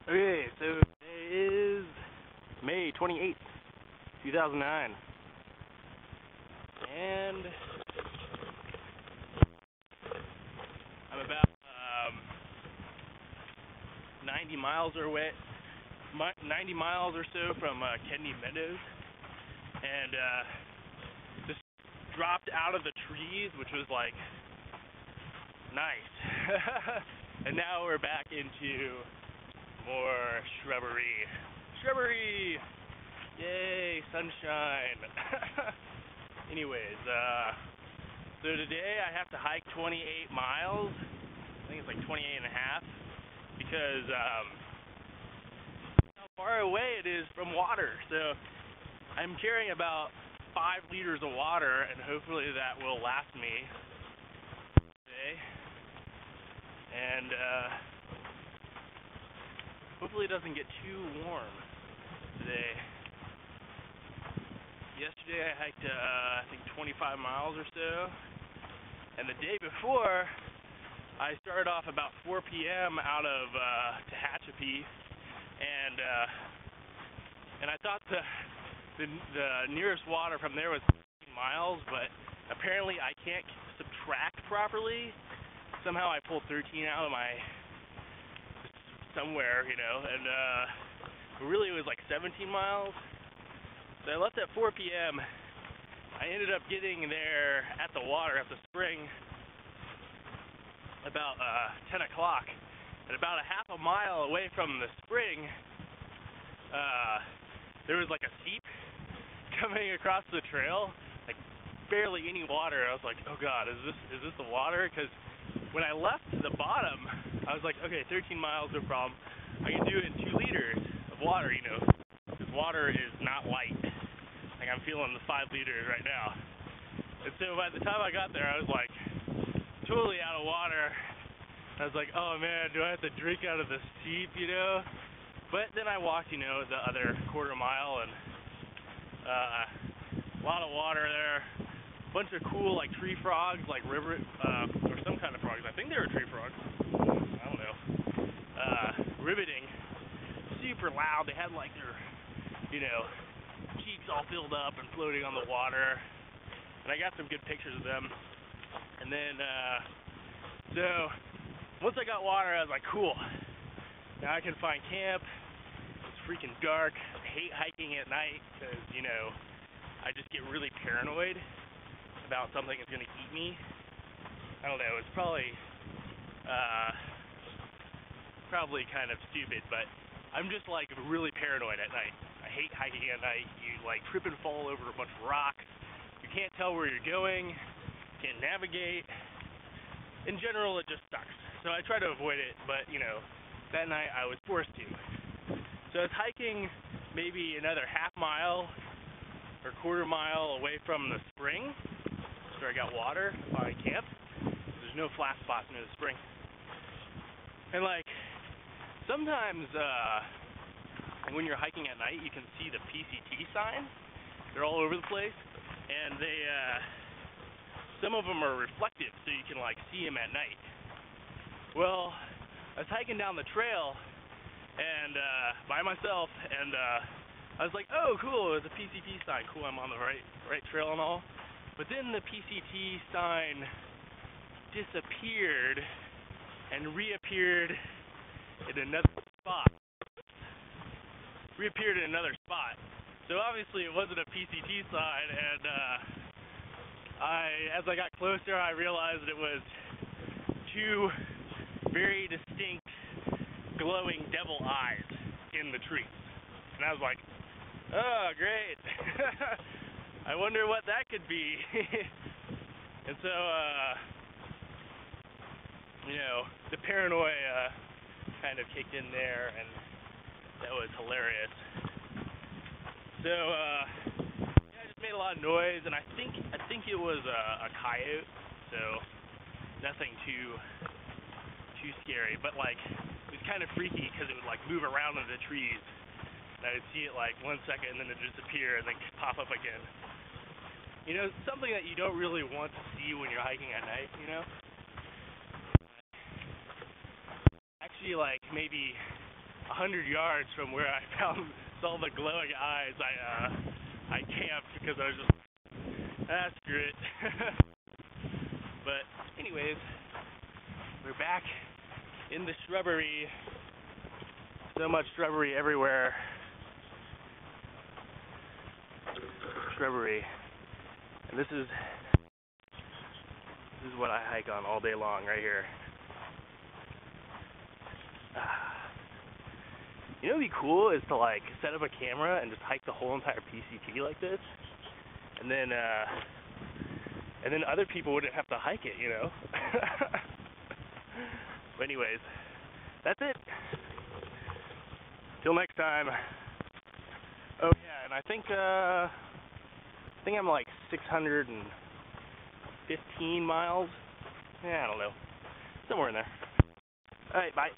Okay, so today is May 28th, 2009, and I'm about 90 miles or 90 miles or so from Kennedy Meadows, and just dropped out of the trees, which was like nice. And now we're back into more shrubbery. Shrubbery! Yay, sunshine. Anyways, so today I have to hike 28 miles. I think it's like 28 and a half because how far away it is from water. So I'm carrying about 5 liters of water, and hopefully that will last me today. And hopefully it doesn't get too warm today. Yesterday I hiked I think 25 miles or so, and the day before I started off about 4 p.m. out of Tehachapi, and I thought the nearest water from there was 15 miles, but apparently I can't subtract properly. Somehow I pulled 13 out of my somewhere, and really it was like 17 miles. So I left at 4 p.m. I ended up getting there at the water, at the spring, about 10 o'clock. And about a half a mile away from the spring, there was like a seep coming across the trail, like barely any water. I was like, oh God, is this the water? Because when I left the bottom, I was like, okay, 13 miles, no problem. I can do it in 2 liters of water, because water is not light. Like I'm feeling the 5 liters right now. And so by the time I got there, I was like totally out of water. I was like, oh man, do I have to drink out of the seep, But then I walked, the other quarter mile, and a lot of water there. A bunch of cool like tree frogs, like river or some kind of frogs. I think they were tree frogs. I don't know. Ribbiting, super loud. They had like their, cheeks all filled up and floating on the water. And I got some good pictures of them. And then, so once I got water, I was like, cool. Now I can find camp. It's freaking dark. I hate hiking at night because, I just get really paranoid about something that's going to eat me. I don't know. It's probably kind of stupid, but I'm just like really paranoid at night. I hate hiking at night. You like trip and fall over a bunch of rocks. You can't tell where you're going. You can't navigate. In general, it just sucks. So I try to avoid it, but that night I was forced to. So I was hiking maybe another half mile or quarter mile away from the spring, where I got water by camp. There's no flat spots near the spring. And like sometimes when you're hiking at night, you can see the PCT sign. They're all over the place, and they some of them are reflective, so you can like see them at night. Well, I was hiking down the trail and by myself, and I was like, oh cool, there's a PCT sign. Cool, I'm on the right trail and all. But then the PCT sign disappeared and reappeared in another spot. So obviously it wasn't a PCT sign, and as I got closer, I realized it was 2 very distinct glowing devil eyes in the trees. And I was like, oh great. I wonder what that could be. And so the paranoia kind of kicked in there, and that was hilarious. So I just made a lot of noise, and I think it was a coyote, so nothing too scary, but like it was kind of freaky because it would like move around in the trees, and I would see it like 1 second and then it would disappear and then pop up again. Something that you don't really want to see when you're hiking at night, Actually, like maybe 100 yards from where I saw the glowing eyes, I camped because I was just, screw it. But anyways, we're back in the shrubbery. So much shrubbery everywhere. Shrubbery. And this is what I hike on all day long right here. You know what'd be cool is to like set up a camera and just hike the whole entire PCT like this. And then other people wouldn't have to hike it, you know? But anyways, that's it. Till next time. Oh yeah, and I think I'm like 615 miles. Yeah, I don't know. Somewhere in there. Alright, bye.